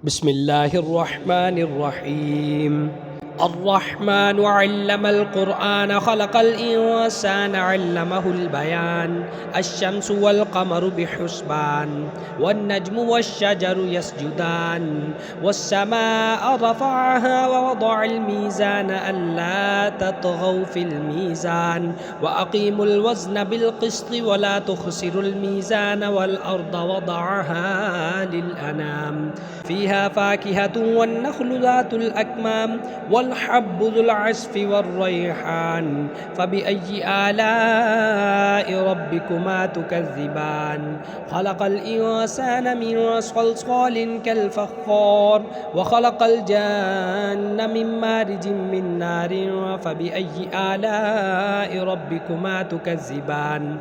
بسم الله الرحمن الرحيم. الرحمن علم القرآن خلق الإنسان علمه البيان. الشمس والقمر بحسبان والنجم والشجر يسجدان والسماء رفعها ووضع الميزان ألا تطغوا في الميزان وأقيموا الوزن بالقسط ولا تخسروا الميزان والأرض وضعها للأنام فيها فاكهة والنخل ذات الأكمام والحب ذو العصف والريحان فبأي آلاء ربكما تكذبان خلق الإنسان من صلصال كالفخار وخلق الجان من مارج من نار فبأي آلاء ربكما تكذبان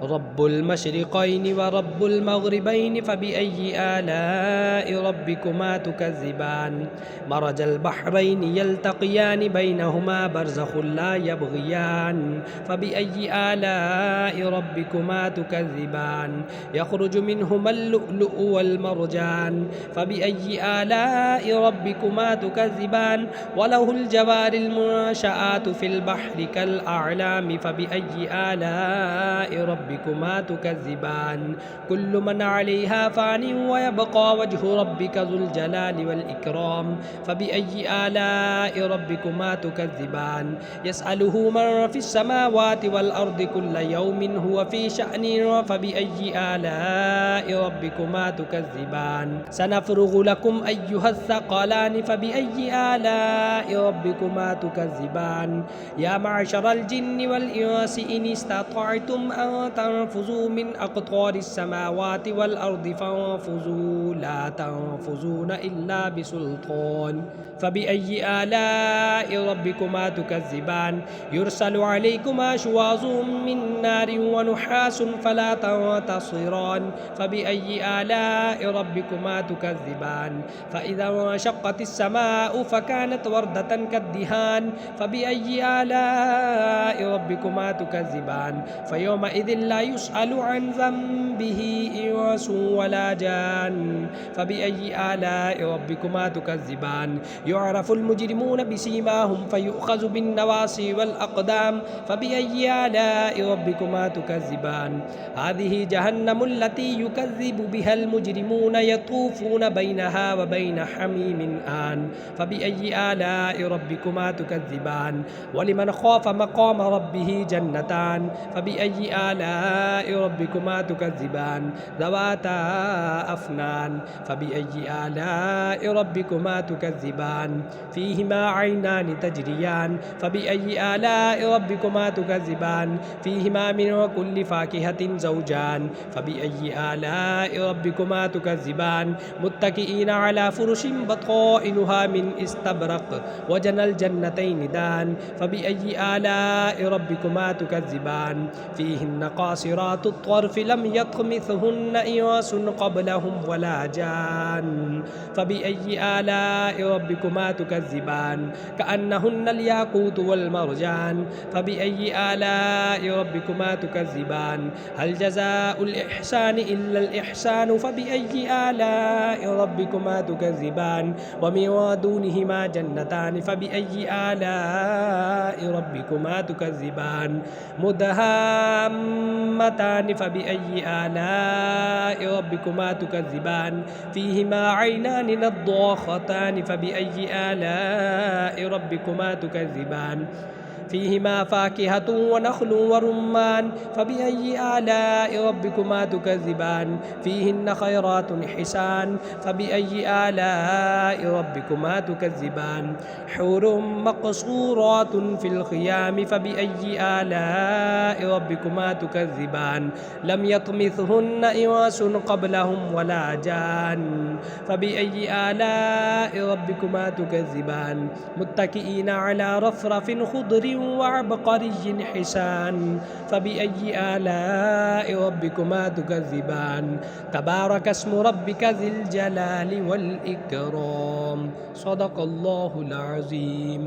رب المشرقين ورب المغربين فبأي آلاء ربكما تكذبان مرج البحرين يلتقيان بينهما برزخ لا يبغيان فبأي آلاء ربكما تكذبان يخرج منهما اللؤلؤ والمرجان فبأي آلاء ربكما تكذبان وله الجوار المنشآت في البحر كالأعلام فبأي آلاء ربكما تكذبان كل من عليها فان ويبقى وجه ربك ذو الجلال والإكرام فبأي آلاء ربكما تكذبان يسأله من في السماوات والأرض كل يوم هو في شأن فبأي آلاء ربكما تكذبان سنفرغ لكم أيها الثقلان فبأي آلاء ربكما تكذبان يا معشر الجن والإنس إن استطعتم أن تنفذوا من أقطار السماوات والأرض فانفذوا لا تنفذون إلا بسلطان فبأي آلاء ربكما تكذبان يرسل عليكما شواظ من نار ونحاس فلا تنتصران فبأي آلاء ربكما تكذبان فإذا انشقت السماء فكانت وردة كالدهان فبأي آلاء ربكما تكذبان فيومئذ لا يسأل عن ذنبه إنس ولا جان فبأي آلاء ربكما تكذبان يعرف المجرمون بسيماهم فيؤخذ بالنواصي والأقدام فبأي آلاء ربكما تكذبان هذه جهنم التي يكذب بها المجرمون يطوفون بينها وبين حميم آن فبأي آلاء ربكما تكذبان ولمن خاف مقام ربه جنتان فبأي آلاء ربكما تكذبان ذواتا أفنان فبأي آلاء ربكما تكذبان فيهما عينان تجريان فبأي آلاء ربكما تكذبان فيهما من كل فاكهة زوجان فبأي آلاء ربكما تكذبان متكئين على فرش بطائنها من استبرق وجنى الجنتين دان فبأي آلاء ربكما تكذبان فيهن قاصرات الطرف لم يطمثهن إنس قبلهم ولا جان فبأي آلاء ربكما تكذبان كأنهن الياقوت والمرجان فبأي آلاء ربكما تكذبان هل جزاء الإحسان إلا الإحسان فبأي آلاء ربكما تكذبان ومن دونهما جنتان فبأي آلاء ربكما تكذبان مدهامتان فبأي آلاء ربكما تكذبان فيهما عينان نضاختان فبأي آلاء ربكما تكذبان فيهما فاكهة ونخل ورمان فبأي آلاء ربكما تكذبان فيهن خيرات حسان فبأي آلاء ربكما تكذبان حور مقصورات في الخيام فبأي آلاء ربكما تكذبان لم يطمثهن إنس قبلهم ولا جان فبأي آلاء ربكما تكذبان متكئين على رفرف خضر وعبقري حسان فبأي آلاء ربكما تكذبان تبارك اسم ربك ذي الجلال والإكرام صدق الله العظيم.